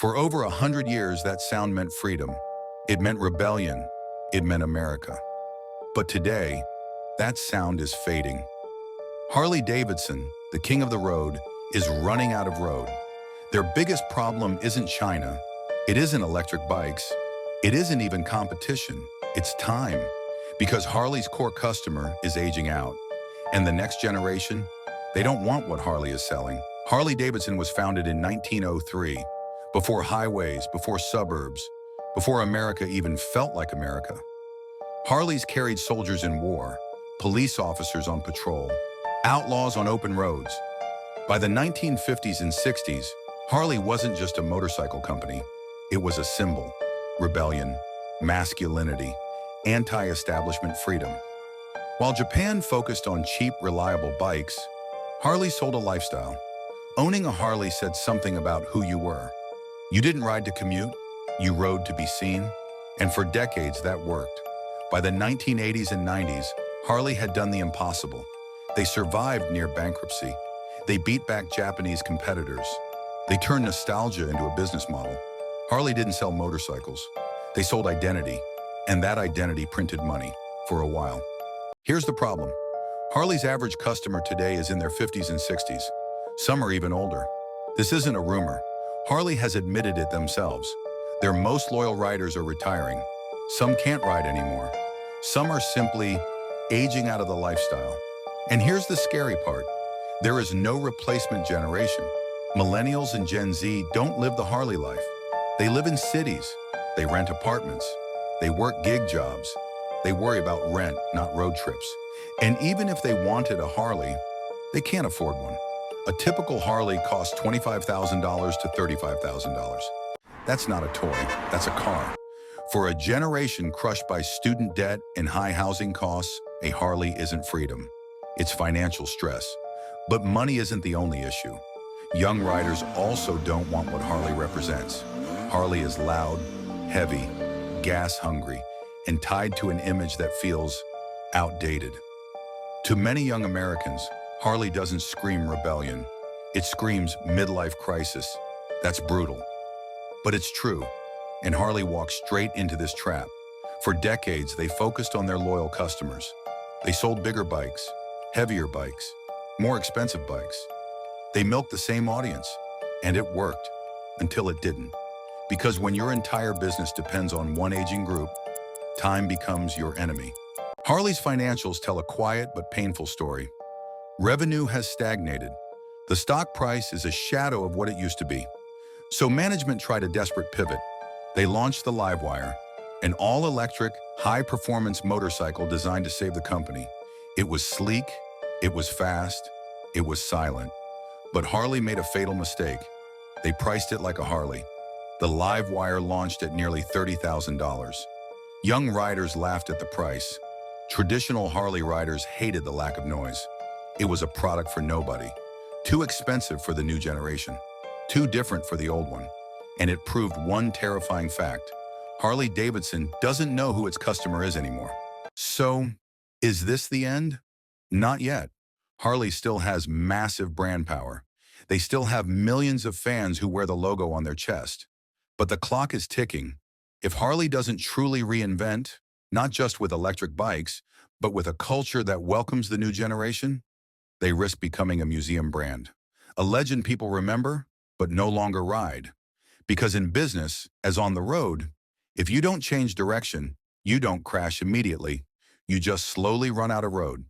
For over 100 years, that sound meant freedom. It meant rebellion. It meant America. But today, that sound is fading. Harley Davidson, the king of the road, is running out of road. Their biggest problem isn't China. It isn't electric bikes. It isn't even competition. It's time. Because Harley's core customer is aging out. And the next generation, they don't want what Harley is selling. Harley Davidson was founded in 1903, before highways, before suburbs, before America even felt like America. Harleys carried soldiers in war, police officers on patrol, outlaws on open roads. By the 1950s and 60s, Harley wasn't just a motorcycle company. It was a symbol: rebellion, masculinity, anti-establishment freedom. While Japan focused on cheap, reliable bikes, Harley sold a lifestyle. Owning a Harley said something about who you were. You didn't ride to commute, you rode to be seen, and for decades that worked. By the 1980s and 90s, Harley had done the impossible. They survived near bankruptcy. They beat back Japanese competitors. They turned nostalgia into a business model. Harley didn't sell motorcycles. They sold identity, and that identity printed money for a while. Here's the problem. Harley's average customer today is in their 50s and 60s. Some are even older. This isn't a rumor. Harley has admitted it themselves. Their most loyal riders are retiring. Some can't ride anymore. Some are simply aging out of the lifestyle. And here's the scary part. There is no replacement generation. Millennials and Gen Z don't live the Harley life. They live in cities. They rent apartments. They work gig jobs. They worry about rent, not road trips. And even if they wanted a Harley, they can't afford one. A typical Harley costs $25,000 to $35,000. That's not a toy, that's a car. For a generation crushed by student debt and high housing costs, a Harley isn't freedom. It's financial stress. But money isn't the only issue. Young riders also don't want what Harley represents. Harley is loud, heavy, gas-hungry, and tied to an image that feels outdated. To many young Americans, Harley doesn't scream rebellion. It screams midlife crisis. That's brutal. But it's true, and Harley walks straight into this trap. For decades, they focused on their loyal customers. They sold bigger bikes, heavier bikes, more expensive bikes. They milked the same audience, and it worked until it didn't. Because when your entire business depends on one aging group, time becomes your enemy. Harley's financials tell a quiet but painful story. Revenue has stagnated. The stock price is a shadow of what it used to be. So management tried a desperate pivot. They launched the LiveWire, an all-electric, high-performance motorcycle designed to save the company. It was sleek, it was fast, it was silent. But Harley made a fatal mistake. They priced it like a Harley. The LiveWire launched at nearly $30,000. Young riders laughed at the price. Traditional Harley riders hated the lack of noise. It was a product for nobody. Too expensive for the new generation. Too different for the old one. And it proved one terrifying fact. Harley Davidson doesn't know who its customer is anymore. So, is this the end? Not yet. Harley still has massive brand power. They still have millions of fans who wear the logo on their chest. But the clock is ticking. If Harley doesn't truly reinvent, not just with electric bikes, but with a culture that welcomes the new generation, they risk becoming a museum brand. A legend people remember, but no longer ride. Because in business, as on the road, if you don't change direction, you don't crash immediately. You just slowly run out of road.